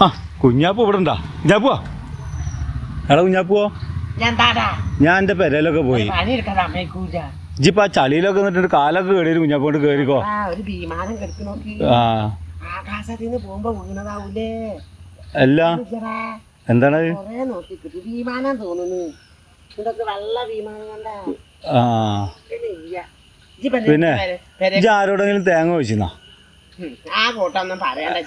ആ കുഞ്ഞാപ്പൂ ഇവിടെ ഉണ്ടാ കുഞ്ഞാപ്പുവാ എടാ കുഞ്ഞാപ്പുവോ ഞാൻ എൻ്റെ പെരയിലൊക്കെ പോയി ഇജിപ്പോ ആ ചളിയിലൊക്കെ നിന്നിട്ട് കാലൊക്കെ കേടി കുഞ്ഞാപ്പോണ്ട് കേറിക്കോ. ആ അല്ല എന്താണ് പിന്നെ ഇജ്ജ് ആരോടെങ്കിലും തേങ്ങ വെച്ചിന്നാ?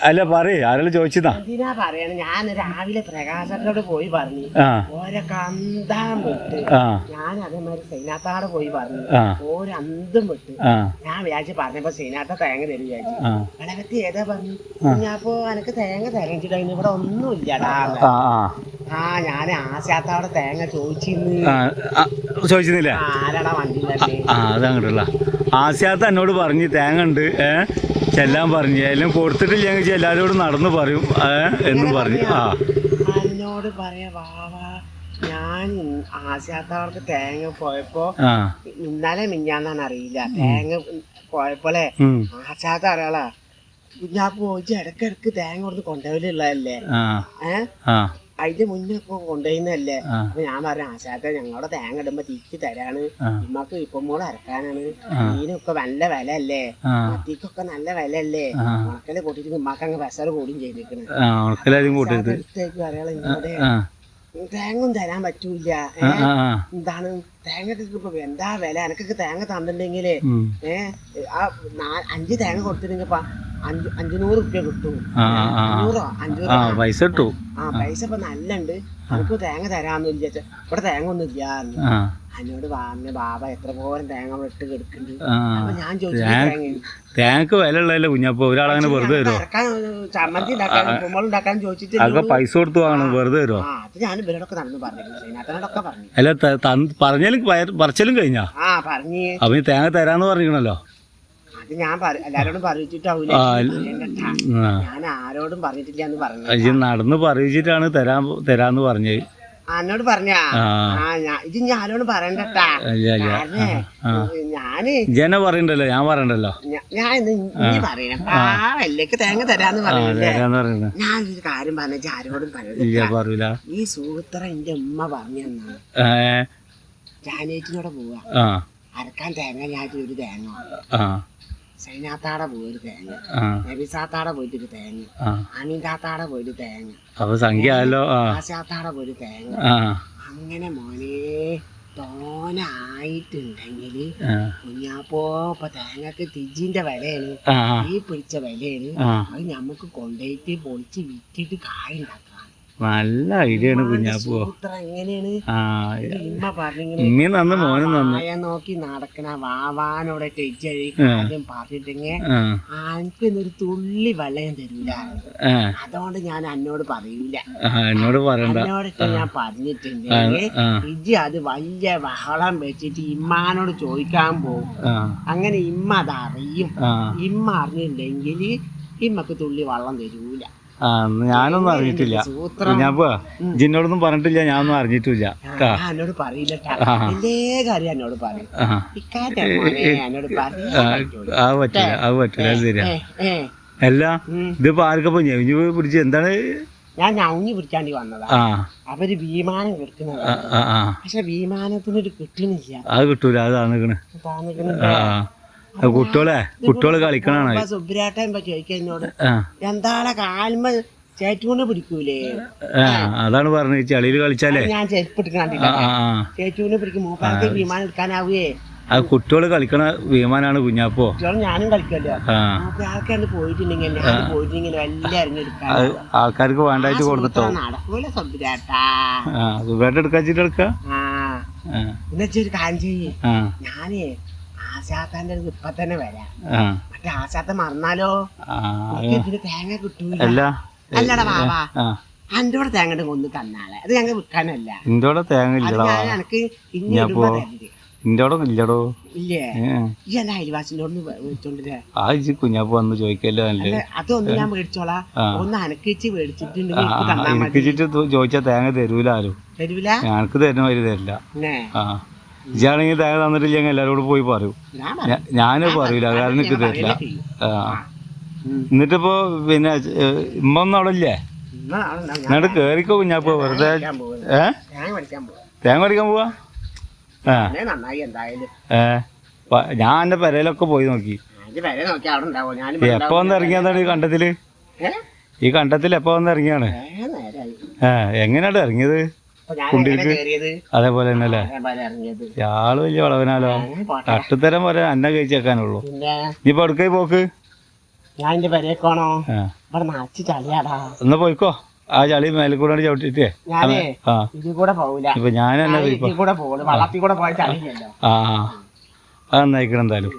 അല്ല പറയേ ആരെങ്കിലും ചോദിച്ചതാ? എന്തിനാ പറയണ, ഞാൻ രാവിലെ പ്രകാശത്തോട് പോയി പറഞ്ഞു ഓരോ കന്താൻ വിട്ട്, ഞാൻ അതേമാതിരി സൈനാത്താട് പോയി പറഞ്ഞു ഓരോ അന്തം വിട്ട്. ഞാൻ വിചാരിച്ച് പറഞ്ഞപ്പോ സൈനാത്ത തേങ്ങ തരും വിചാരിച്ചു. വളവത്തി ഏതാ പറഞ്ഞു, ഞാപ്പോ എനക്ക് തേങ്ങ തരഞ്ഞിട്ടായിരുന്നു, ഇവിടെ ഒന്നും ഇല്ലടാ. ഞാൻ ആശാത്താടെ തേങ്ങ ചോദിച്ചിരുന്നില്ലേ? ആരാടാ വണ്ടി അതങ്ങോട്ടുള്ള ആശാത്ത എന്നോട് പറഞ്ഞു തേങ്ങ ഉണ്ട് ചെല്ലാൻ പറഞ്ഞു, എല്ലാം കൊടുത്തിട്ടില്ലെങ്കിൽ എല്ലാവരോടും നടന്നു പറയും എന്നും പറഞ്ഞു. എന്നോട് പറയാ വാവാ, ഞാൻ ആശാത്തവർക്ക് തേങ്ങ പോയപ്പോ ഇന്നലെ മിഞ്ഞാന്നാണ് അറിയില്ല, തേങ്ങ പോയപ്പോലെ ആശാത്ത അറിയാളാ ഞാൻ പോയി ഇടക്കിടക്ക് തേങ്ങ കൊടുത്ത് കൊണ്ടുപോയില്ലല്ലേ, അതിന്റെ മുന്നേ ഇപ്പൊ കൊണ്ടുപോയിന്നല്ലേ. അപ്പൊ ഞാൻ പറഞ്ഞു ആശാത്ത ഞങ്ങളുടെ തേങ്ങ ഇടുമ്പോ തിരിച്ച് തരാണ്, ഉമ്മക്ക് ഇപ്പം കൂടെ അരക്കാനാണ്, മീനൊക്കെ നല്ല വില അല്ലേ, മത്തിക്കൊക്കെ നല്ല വില അല്ലേ, ഉണക്കല് കൂട്ടിട്ട് ഉമ്മക്ക് അങ്ങ് പെസറ് കൂടും ചെയ്തിരിക്കണേ. അറിയാളെ ഇങ്ങോടെ തേങ്ങ തരാൻ പറ്റൂല, എന്താണ് തേങ്ങക്ക് ഇപ്പൊ എന്താ വില, എനക്കൊക്കെ തേങ്ങ തന്നിട്ടുണ്ടെങ്കിലേ 5 തേങ്ങ കൊടുത്തിട്ടുണ്ടെങ്കിൽ 500 റുപ്യ കിട്ടും, 500 പൈസ കിട്ടും. പൈസ ഇപ്പൊ നല്ലുണ്ട്, നമുക്ക് തേങ്ങ തരാന്ന് വിചാരിച്ച ഇവിടെ തേങ്ങ ഒന്നും ഇല്ല. എന്നോട് പറഞ്ഞ ബാബ എത്ര പോലും തേങ്ങ ഇട്ട് കിടക്കുന്നുണ്ട്. അപ്പൊ ഞാൻ ചോദിച്ചു തേങ്ങക്ക് വില ഉള്ളതല്ലേ കുഞ്ഞപ്പോ, ഒരാളങ്ങനെ വെറുതെ വരുമോ? ചമ്മന്തി ഉണ്ടാക്കാനും കുമ്പളുണ്ടാക്കാൻ ചോദിച്ചിട്ട് പൈസ കൊടുത്തു വാങ്ങണം, വെറുതെ വരുമോ? അത് ഞാൻ ഇവരോടൊക്കെ നടന്നു പറഞ്ഞിട്ടുണ്ട്, പറഞ്ഞു. അല്ല പറഞ്ഞാലും പറച്ചലും കഴിഞ്ഞാ പറഞ്ഞു. അപ്പൊ തേങ്ങ തരാന്ന് പറഞ്ഞിരിക്കണല്ലോ. അത് ഞാൻ എല്ലാരോടും പറയിച്ചിട്ടാവൂല, ഞാൻ ആരോടും പറഞ്ഞിട്ടില്ല എന്ന് പറഞ്ഞു. നടന്ന് പറയിച്ചിട്ടാണ് തരാന്ന് പറഞ്ഞത്. എന്നോട് പറഞ്ഞാ ഇത് ഞാൻ ആരോടും പറയണ്ടട്ടാ, ജന പറയണ്ടല്ലോ, ഞാൻ പറയണ്ടല്ലോ. ഞാൻ ഇനി പറയണം വല്ലേക്ക് തേങ്ങ തരാന്ന് പറയണ്ടേ. ഞാനൊരു കാര്യം പറഞ്ഞ ആരോടും പറയില്ല. ഈ സൂത്ര എന്റെ ഉമ്മ പറഞ്ഞു തന്നാണ്, ജാനേറ്റിനോടെ പോവാ അരക്കാൻ തേങ്ങ, ഞാൻ ഒരു തേങ്ങ, സൈനാത്താടെ പോയൊരു തേങ്ങ, നബിസാത്താടെ പോയിട്ടൊരു തേങ്ങ, അമീൻതാത്താടെ പോയൊരു തേങ്ങ, ആശാത്താടെ പോയൊരു തേങ്ങ. അങ്ങനെ മോനെ തോന ആയിട്ടുണ്ടെങ്കിൽ കുഞ്ഞാപ്പോ ഇപ്പൊ തേങ്ങക്ക് തിജിന്റെ വിലയാണ്, ഈ പിടിച്ച വിലയാണ്, അത് ഞമ്മക്ക് കൊണ്ടുപോയിട്ട് പൊളിച്ച് വിറ്റിട്ട് കായ ഉണ്ടാക്കാം. നല്ല ഐഡിയ ആണ് കുഞ്ഞാപ്പോ. നോക്കി നടക്കണ വാവാനോടെ ആദ്യം പറഞ്ഞിട്ടെങ്കിൽ എനിക്കൊരു തുള്ളി വെള്ളം തരൂല, അതുകൊണ്ട് ഞാൻ എന്നോട് പറയൂല. എന്നോടൊക്കെ ഞാൻ പറഞ്ഞിട്ടുണ്ടെങ്കിൽ ഇജ്ജ് അത് വലിയ ബഹളം വെച്ചിട്ട് ഇമ്മാനോട് ചോദിക്കാൻ പോകും. അങ്ങനെ ഇമ്മ അതറിയും. ഇമ്മ അറിഞ്ഞില്ലെങ്കിൽ ഇമ്മക്ക് തുള്ളി വെള്ളം തരൂല. ഞാനൊന്നും അറിഞ്ഞിട്ടില്ല കുഞ്ഞാപ്പോ, ജിന്നോടൊന്നും പറഞ്ഞിട്ടില്ല, ഞാനൊന്നും അറിഞ്ഞിട്ടില്ല. എന്നോട് പറയില്ല, എന്നോട് പറയും. അത് പറ്റില്ല, ശരിയാ. അല്ല ഇതിപ്പോ ആർക്കപ്പോ ഞെവിഞ്ഞു പിടിച്ച് എന്താണ്? ഞാൻ ഞൗഞ്ഞു പിടിച്ചാണ്ടി വന്നതാ. അവര് വിമാനം കിട്ടുന്നത്, പക്ഷെ വിമാനത്തിനൊരു കിട്ടണില്ല. അത് കിട്ടൂല, അതാണ് കുട്ടികള് കളിക്കണാണ്. സുബ്രാട്ടൻ ചോദിക്ക എന്നോട് എന്താളെ കാൽമ ചേറ്റൂണ് പിടിക്കൂലേ, അതാണ് പറഞ്ഞത് ചളിയിൽ കളിച്ചാലേ. ഞാൻ ചെരുപ്പ് എടുക്കണ്ടില്ല, ചേറ്റൂണ് പിടിക്കും. മൂപ്പാർക്ക് വിമാനം എടുക്കാനാവേ. അത് കുട്ടികള് കളിക്കണ വിമാനാണ് കുഞ്ഞാപ്പോ. ഞാനും കളിക്കല്ലോ. ആൾക്കാർ പോയിട്ടുണ്ടെങ്കിൽ എല്ലാം ഇറങ്ങിയെടുക്കാൻ ആൾക്കാർക്ക് വേണ്ടായിട്ട് കൊടുത്തിട്ടോ നടക്കൂല. സുബ്രാട്ടാ സുബ്രാട്ട എടുക്കാച്ചിട്ടെടുക്ക. എന്നുവെച്ചൊരു കാര്യം ചെയ്യേ, ഞാനേ ആശാത്താന്റെ അടുത്ത് ഇപ്പൊ തന്നെ വരാം. മറ്റേ ആശാത്ത മറന്നാലോ ഇതിന് തേങ്ങ കിട്ടൂല. അല്ലടാ ബാബാ, എന്റെ കൂടെ തേങ്ങ കൊന്ന് തന്നാളെ, അത് ഞങ്ങൾ വിൽക്കാനല്ല. എനക്ക് ഇല്ലടോ ഇല്ലേ, ഈ എന്റെ അയൽവാസിനോട് മേടിച്ചോണ്ടില്ലേ. കുഞ്ഞാപ്പ വന്ന് ചോദിക്കല്ലോ. അതൊന്നും ഞാൻ മേടിച്ചോളാം, ഒന്ന് അനക്കിച്ച് മേടിച്ചിട്ടുണ്ടെങ്കിൽ ചോദിച്ചാ തേങ്ങ തരൂല, ആരും തരൂല. ഞങ്ങൾക്ക് തരുന്ന വരി തരില്ല. ഇജാണെങ്കിൽ തേങ്ങ തന്നിട്ടില്ലെങ്കിൽ എല്ലാരോടും പോയി പറയൂ. ഞാന് പറയൂല, കാരണം എനിക്ക് തരില്ല. എന്നിട്ടിപ്പോ പിന്നെ ഇമ്മ ഒന്നും അവിടെ ഇല്ലേ? എന്നിട്ട് കേറിക്കോ കുഞ്ഞാപ്പോ വെറുതെ തേങ്ങ പഠിക്കാൻ പോവാ നന്നായി എന്തായാലും ഞാൻ എന്റെ പെരയിലൊക്കെ പോയി നോക്കി എപ്പോ വന്ന് ഇറങ്ങിയതാണ് ഈ കണ്ടത്തില് ഈ കണ്ടത്തിൽ എപ്പോ വന്ന് ഇറങ്ങിയാണ് എങ്ങനെയാണ് ഇറങ്ങിയത് കുണ്ടിക്ക് അതേപോലെ തന്നെ അല്ലേ ആള് വലിയ വളവനാലോ തട്ടുത്തരം പോലെ അന്ന കഴിച്ചേക്കാനുള്ളൂ ഇനിയിപ്പോ അടുക്കായി പോക്ക് ഞാൻ എന്റെ പെരേക്കോണോ ഇവിടെ നാച്ചു ചളിയാടാ എന്നാ പോയിക്കോ ആ ചളി മേലിക്കൂടെ ചവിട്ടിട്ടേ ഇതിൽ കൂടെ പോകൂല ഇപ്പൊ ഞാൻ കൂടെ പോകും വള്ളത്തിൽ കൂടെ പോയ ചളിയല്ലോ ആ അത് നയിക്കണം എന്തായാലും